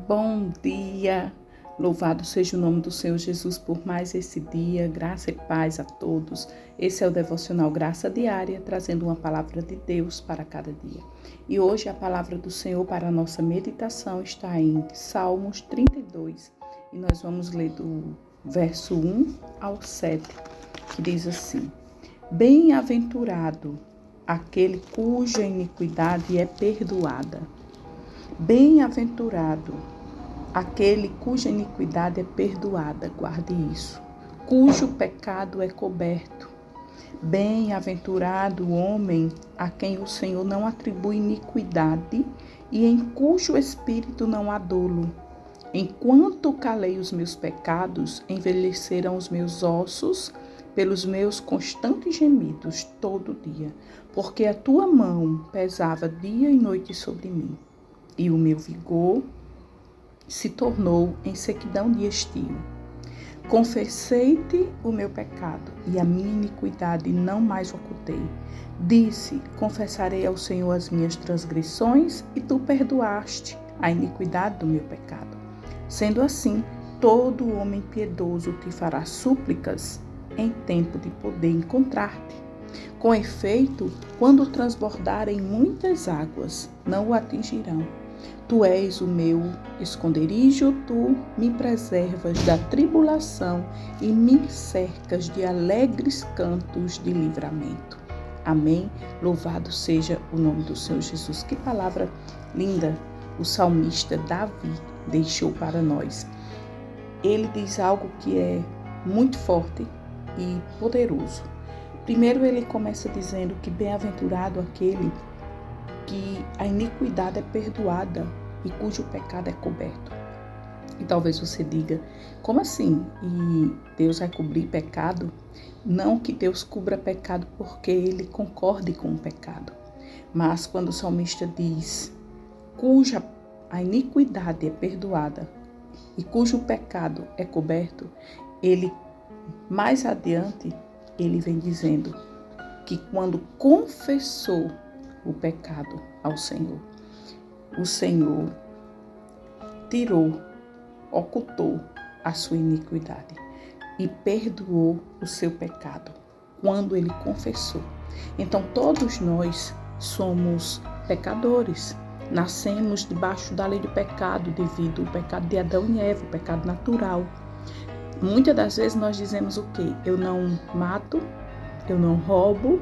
Bom dia, louvado seja o nome do Senhor Jesus por mais esse dia, graça e paz a todos. Esse é o Devocional Graça Diária, trazendo uma palavra de Deus para cada dia. E hoje a palavra do Senhor para a nossa meditação está em Salmos 32, e nós vamos ler do verso 1 ao 7, que diz assim: Bem-aventurado aquele cuja iniquidade é perdoada. Bem-aventurado aquele cuja iniquidade é perdoada, guarde isso, cujo pecado é coberto. Bem-aventurado o homem a quem o Senhor não atribui iniquidade e em cujo espírito não há dolo. Enquanto calei os meus pecados, envelheceram os meus ossos pelos meus constantes gemidos todo dia, porque a tua mão pesava dia e noite sobre mim, e o meu vigor se tornou em sequidão de estio. Confessei-te o meu pecado e a minha iniquidade não mais ocultei. Disse: confessarei ao Senhor as minhas transgressões e tu perdoaste a iniquidade do meu pecado. Sendo assim, todo homem piedoso te fará súplicas em tempo de poder encontrar-te. Com efeito, quando transbordarem muitas águas, não o atingirão. Tu és o meu esconderijo, tu me preservas da tribulação e me cercas de alegres cantos de livramento. Amém? Louvado seja o nome do Senhor Jesus. Que palavra linda o salmista Davi deixou para nós. Ele diz algo que é muito forte e poderoso. Primeiro ele começa dizendo que bem-aventurado aquele que a iniquidade é perdoada e cujo pecado é coberto. E talvez você diga, como assim? E Deus vai cobrir pecado? Não que Deus cubra pecado porque ele concorde com o pecado. Mas quando o salmista diz, cuja a iniquidade é perdoada e cujo pecado é coberto, ele, mais adiante, ele vem dizendo que quando confessou o pecado ao Senhor, o Senhor tirou, ocultou a sua iniquidade e perdoou o seu pecado quando ele confessou. Então todos nós somos pecadores, nascemos debaixo da lei do pecado devido ao pecado de Adão e Eva, o pecado natural. Muitas das vezes nós dizemos o quê? Eu não mato, eu não roubo,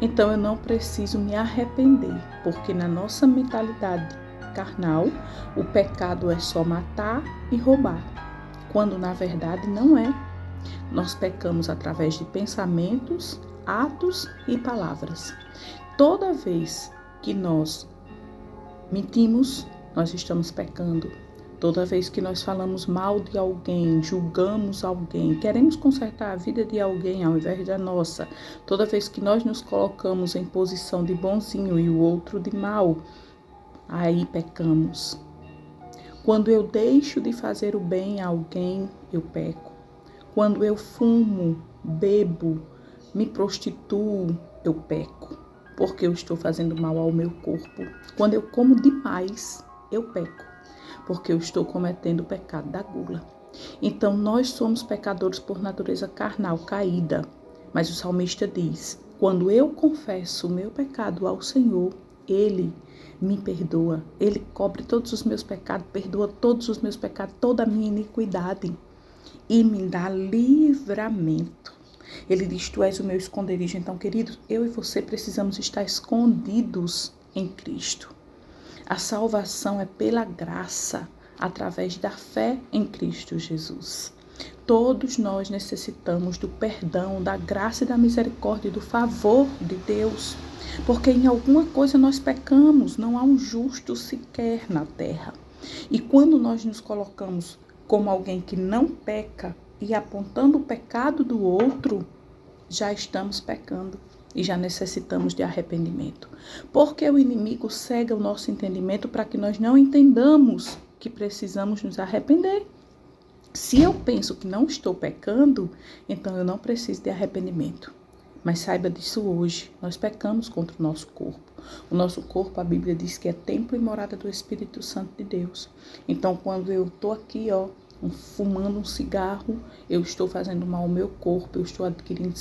então eu não preciso me arrepender, porque na nossa mentalidade carnal, o pecado é só matar e roubar, quando na verdade não é. Nós pecamos através de pensamentos, atos e palavras. Toda vez que nós mentimos, nós estamos pecando. Toda vez que nós falamos mal de alguém, julgamos alguém, queremos consertar a vida de alguém ao invés da nossa, toda vez que nós nos colocamos em posição de bonzinho e o outro de mal, aí pecamos. Quando eu deixo de fazer o bem a alguém, eu peco. Quando eu fumo, bebo, me prostituo, eu peco, porque eu estou fazendo mal ao meu corpo. Quando eu como demais, eu peco, porque eu estou cometendo o pecado da gula. Então, nós somos pecadores por natureza carnal, caída. Mas o salmista diz, quando eu confesso o meu pecado ao Senhor, Ele me perdoa. Ele cobre todos os meus pecados, perdoa todos os meus pecados, toda a minha iniquidade e me dá livramento. Ele diz, tu és o meu esconderijo. Então, queridos, eu e você precisamos estar escondidos em Cristo. A salvação é pela graça, através da fé em Cristo Jesus. Todos nós necessitamos do perdão, da graça e da misericórdia, do favor de Deus, porque em alguma coisa nós pecamos, não há um justo sequer na terra. E quando nós nos colocamos como alguém que não peca e apontando o pecado do outro, já estamos pecando. E já necessitamos de arrependimento. Porque o inimigo cega o nosso entendimento para que nós não entendamos que precisamos nos arrepender. Se eu penso que não estou pecando, então eu não preciso de arrependimento. Mas saiba disso hoje, nós pecamos contra o nosso corpo. O nosso corpo, a Bíblia diz que é templo e morada do Espírito Santo de Deus. Então, quando eu estou aqui, fumando um cigarro, eu estou fazendo mal ao meu corpo, eu estou adquirindo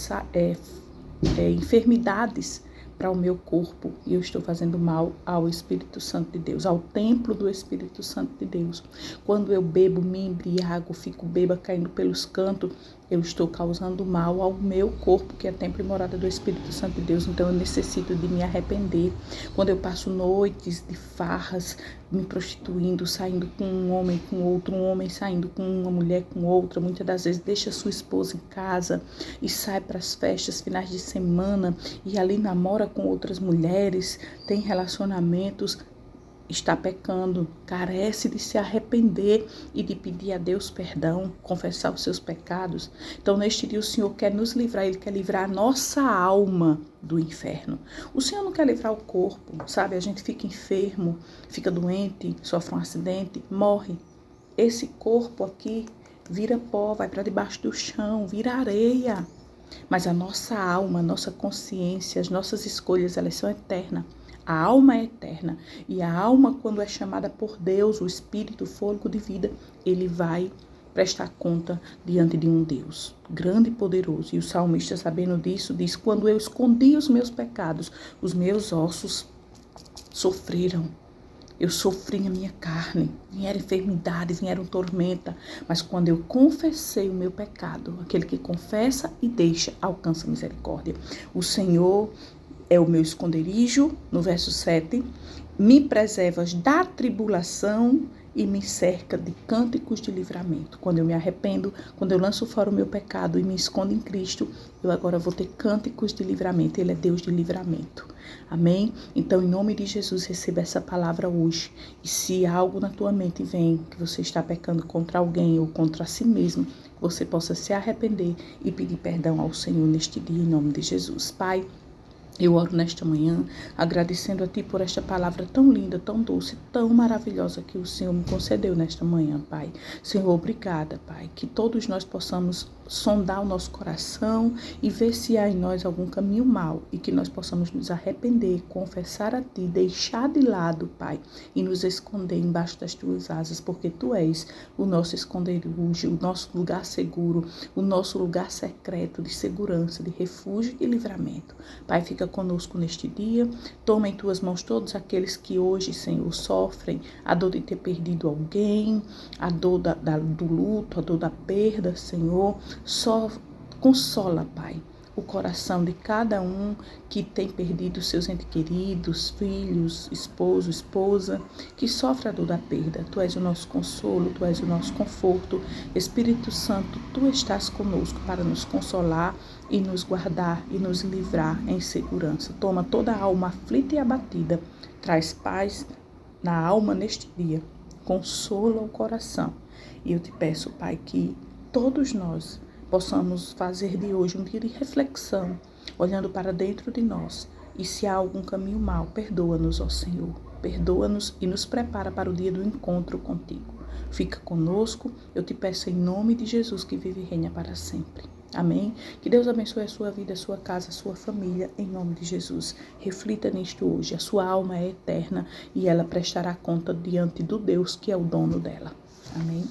enfermidades para o meu corpo e eu estou fazendo mal ao Espírito Santo de Deus, ao templo do Espírito Santo de Deus. Quando eu bebo, me embriago, fico bêbada caindo pelos cantos, eu estou causando mal ao meu corpo, que é templo e morada do Espírito Santo de Deus. Então eu necessito de me arrepender. Quando eu passo noites de farras, me prostituindo, saindo com um homem com outro, um homem saindo com uma mulher com outra, muitas das vezes deixa sua esposa em casa e sai para as festas, finais de semana, e ali namora com outras mulheres, tem relacionamentos, está pecando, carece de se arrepender e de pedir a Deus perdão, confessar os seus pecados. Então, neste dia, o Senhor quer nos livrar, Ele quer livrar a nossa alma do inferno. O Senhor não quer livrar o corpo, sabe? A gente fica enfermo, fica doente, sofre um acidente, morre. Esse corpo aqui vira pó, vai para debaixo do chão, vira areia. Mas a nossa alma, a nossa consciência, as nossas escolhas, elas são eternas. A alma é eterna. E a alma, quando é chamada por Deus, o Espírito, o fôlego de vida, ele vai prestar conta diante de um Deus grande e poderoso. E o salmista, sabendo disso, diz: quando eu escondi os meus pecados, os meus ossos sofreram. Eu sofri na minha carne, vieram enfermidades, vieram tormenta, mas quando eu confessei o meu pecado, aquele que confessa e deixa, alcança misericórdia. O Senhor é o meu esconderijo, no verso 7, me preservas da tribulação e me cerca de cânticos de livramento. Quando eu me arrependo, quando eu lanço fora o meu pecado e me escondo em Cristo, eu agora vou ter cânticos de livramento. Ele é Deus de livramento. Amém? Então, em nome de Jesus, receba essa palavra hoje. E se algo na tua mente vem, que você está pecando contra alguém ou contra si mesmo, você possa se arrepender e pedir perdão ao Senhor neste dia, em nome de Jesus. Pai, eu oro nesta manhã, agradecendo a Ti por esta palavra tão linda, tão doce, tão maravilhosa que o Senhor me concedeu nesta manhã, Pai. Senhor, obrigada, Pai, que todos nós possamos sondar o nosso coração e ver se há em nós algum caminho mau e que nós possamos nos arrepender, confessar a Ti, deixar de lado, Pai, e nos esconder embaixo das Tuas asas, porque Tu és o nosso esconderijo, o nosso lugar seguro, o nosso lugar secreto de segurança, de refúgio e livramento. Pai, fica conosco neste dia, toma em Tuas mãos todos aqueles que hoje, Senhor, sofrem a dor de ter perdido alguém, a dor do luto, a dor da perda, Senhor. Só consola, Pai, o coração de cada um que tem perdido seus entes queridos, filhos, esposo, esposa, que sofre a dor da perda. Tu és o nosso consolo, Tu és o nosso conforto. Espírito Santo, Tu estás conosco para nos consolar e nos guardar e nos livrar em segurança. Toma toda a alma aflita e abatida, traz paz na alma neste dia, consola o coração. E eu te peço, Pai, que todos nós possamos fazer de hoje um dia de reflexão, olhando para dentro de nós. E se há algum caminho mau, perdoa-nos, ó Senhor. Perdoa-nos e nos prepara para o dia do encontro contigo. Fica conosco, eu te peço em nome de Jesus que vive e reina para sempre. Amém? Que Deus abençoe a sua vida, a sua casa, a sua família, em nome de Jesus. Reflita nisto hoje. A sua alma é eterna e ela prestará conta diante do Deus que é o dono dela. Amém?